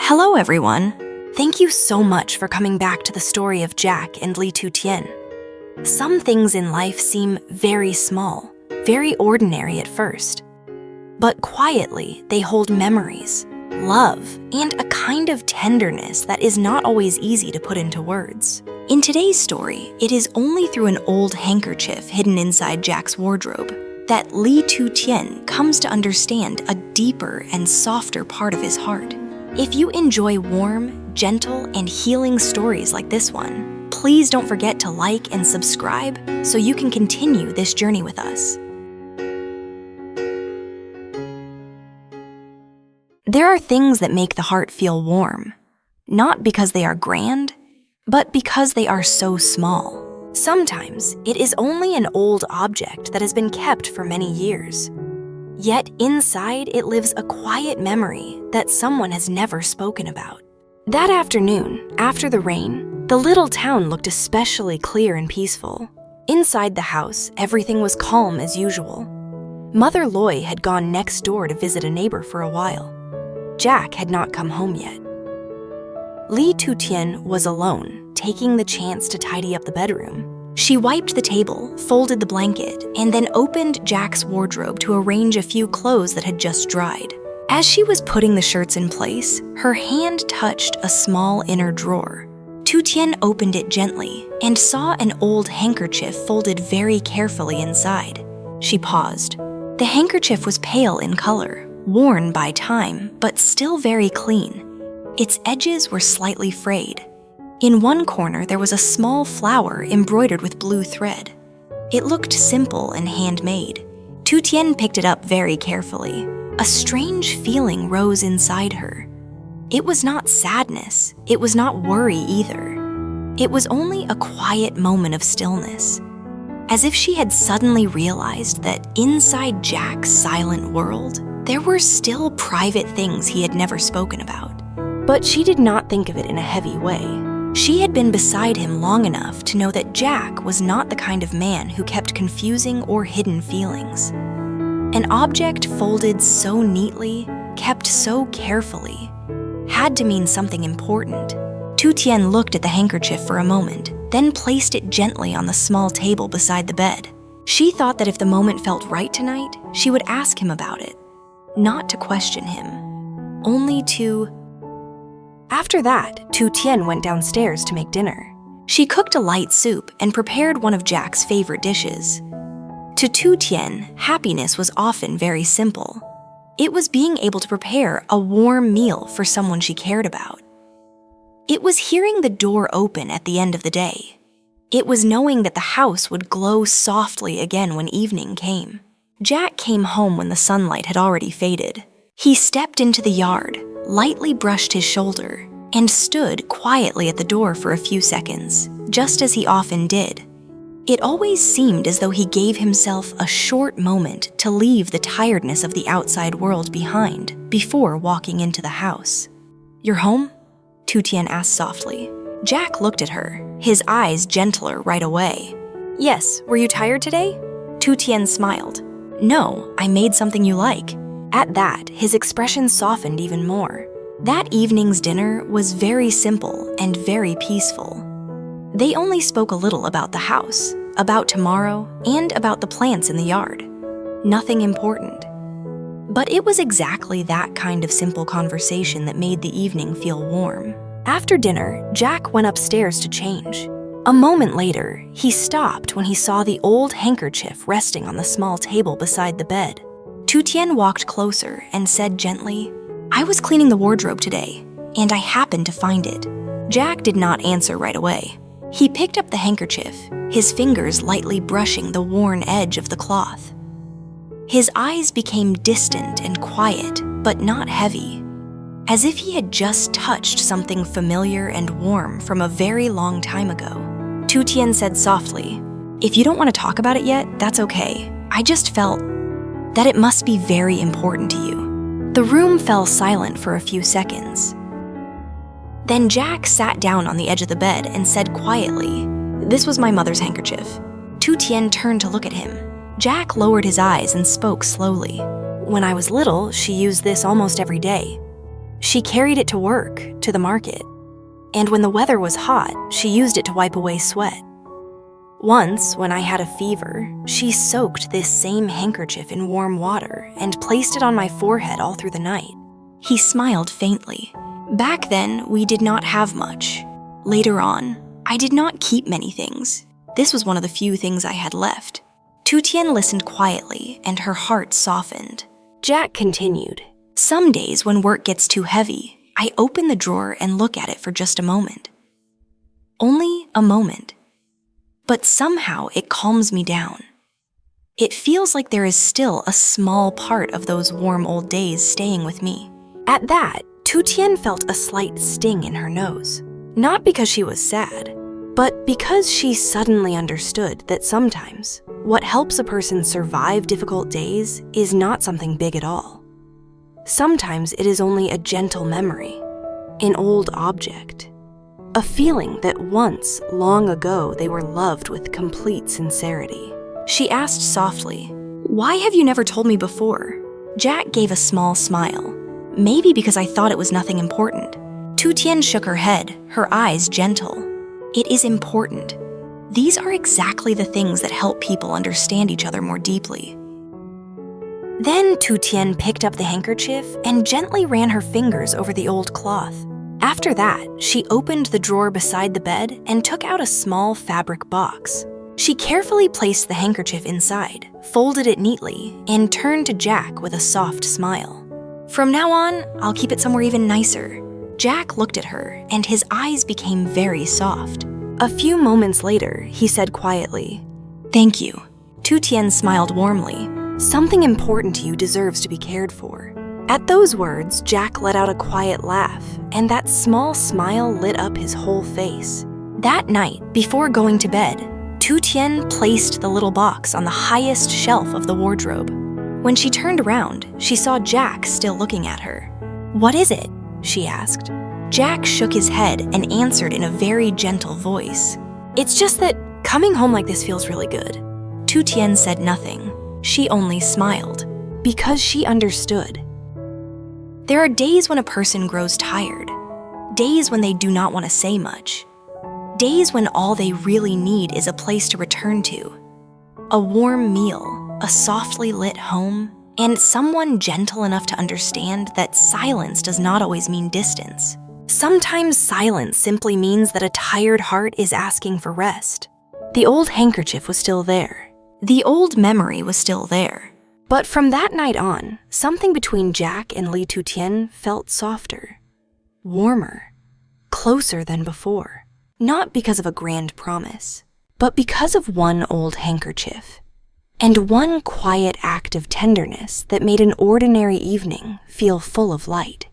Hello, everyone. Thank you so much for coming back to the story of Jack and Ly Tu Tien. Some things in life seem very small, very ordinary at first. But quietly, they hold memories, love, and a kind of tenderness that is not always easy to put into words. In today's story, it is only through an old handkerchief hidden inside Jack's wardrobe that Ly Tu Tien comes to understand a deeper and softer part of his heart. If you enjoy warm, gentle, and healing stories like this one, please don't forget to like and subscribe so you can continue this journey with us. There are things that make the heart feel warm, not because they are grand, but because they are so small. Sometimes it is only an old object that has been kept for many years. Yet inside it lives a quiet memory that someone has never spoken about. That afternoon, after the rain, the little town looked especially clear and peaceful. Inside the house, everything was calm as usual. Mother Loy had gone next door to visit a neighbor for a while. Jack had not come home yet. Ly Tu Tien was alone, taking the chance to tidy up the bedroom. She wiped the table, folded the blanket, and then opened Jack's wardrobe to arrange a few clothes that had just dried. As she was putting the shirts in place, her hand touched a small inner drawer. Tu Tien opened it gently and saw an old handkerchief folded very carefully inside. She paused. The handkerchief was pale in color, worn by time, but still very clean. Its edges were slightly frayed. In one corner, there was a small flower embroidered with blue thread. It looked simple and handmade. Tu Tien picked it up very carefully. A strange feeling rose inside her. It was not sadness. It was not worry either. It was only a quiet moment of stillness, as if she had suddenly realized that inside Jack's silent world, there were still private things he had never spoken about. But she did not think of it in a heavy way. She had been beside him long enough to know that Jack was not the kind of man who kept confusing or hidden feelings. An object folded so neatly, kept so carefully, had to mean something important. Tu Tien looked at the handkerchief for a moment, then placed it gently on the small table beside the bed. She thought that if the moment felt right tonight, she would ask him about it. Not to question him, only to... After that, Tu Tien went downstairs to make dinner. She cooked a light soup and prepared one of Jack's favorite dishes. To Tu Tien, happiness was often very simple. It was being able to prepare a warm meal for someone she cared about. It was hearing the door open at the end of the day. It was knowing that the house would glow softly again when evening came. Jack came home when the sunlight had already faded. He stepped into the yard, lightly brushed his shoulder, and stood quietly at the door for a few seconds, just as he often did. It always seemed as though he gave himself a short moment to leave the tiredness of the outside world behind before walking into the house. "You're home?" Tu Tien asked softly. Jack looked at her, his eyes gentler right away. "Yes, were you tired today?" Tu Tien smiled. "No, I made something you like." At that, his expression softened even more. That evening's dinner was very simple and very peaceful. They only spoke a little about the house, about tomorrow, and about the plants in the yard. Nothing important. But it was exactly that kind of simple conversation that made the evening feel warm. After dinner, Jack went upstairs to change. A moment later, he stopped when he saw the old handkerchief resting on the small table beside the bed. Tu Tien walked closer and said gently, "I was cleaning the wardrobe today, and I happened to find it." Jack did not answer right away. He picked up the handkerchief, his fingers lightly brushing the worn edge of the cloth. His eyes became distant and quiet, but not heavy, as if he had just touched something familiar and warm from a very long time ago. Tu Tien said softly, "If you don't want to talk about it yet, that's okay. I just felt that it must be very important to you." The room fell silent for a few seconds. Then Jack sat down on the edge of the bed and said quietly, "This was my mother's handkerchief." Tu Tien turned to look at him. Jack lowered his eyes and spoke slowly. "When I was little, she used this almost every day. She carried it to work, to the market. And when the weather was hot, she used it to wipe away sweat. Once, when I had a fever, she soaked this same handkerchief in warm water and placed it on my forehead all through the night. He smiled faintly. Back then, we did not have much. Later on, I did not keep many things. This was one of the few things I had left. Tu Tien listened quietly, and her heart softened. Jack continued, "Some days when work gets too heavy, I open the drawer and look at it for just a moment. Only a moment. But somehow it calms me down. It feels like there is still a small part of those warm old days staying with me." At that, Tu Tien felt a slight sting in her nose. Not because she was sad, but because she suddenly understood that sometimes what helps a person survive difficult days is not something big at all. Sometimes it is only a gentle memory, an old object, a feeling that once, long ago, they were loved with complete sincerity. She asked softly, "Why have you never told me before?" Jack gave a small smile, maybe because I thought it was nothing important. Tu Tien shook her head, her eyes gentle. "It is important. These are exactly the things that help people understand each other more deeply." Then Tu Tien picked up the handkerchief and gently ran her fingers over the old cloth. After that, she opened the drawer beside the bed and took out a small fabric box. She carefully placed the handkerchief inside, folded it neatly, and turned to Jack with a soft smile. "From now on, I'll keep it somewhere even nicer." Jack looked at her, and his eyes became very soft. A few moments later, he said quietly, "Thank you." Tu Tien smiled warmly. "Something important to you deserves to be cared for." At those words, Jack let out a quiet laugh, and that small smile lit up his whole face. That night, before going to bed, Tu Tien placed the little box on the highest shelf of the wardrobe. When she turned around, she saw Jack still looking at her. "What is it?" she asked. Jack shook his head and answered in a very gentle voice. "It's just that coming home like this feels really good." Tu Tien said nothing. She only smiled, because she understood. There are days when a person grows tired, days when they do not want to say much, days when all they really need is a place to return to, a warm meal, a softly lit home, and someone gentle enough to understand that silence does not always mean distance. Sometimes silence simply means that a tired heart is asking for rest. The old handkerchief was still there. The old memory was still there. But from that night on, something between Jack and Ly Tu Tien felt softer, warmer, closer than before. Not because of a grand promise, but because of one old handkerchief, and one quiet act of tenderness that made an ordinary evening feel full of light.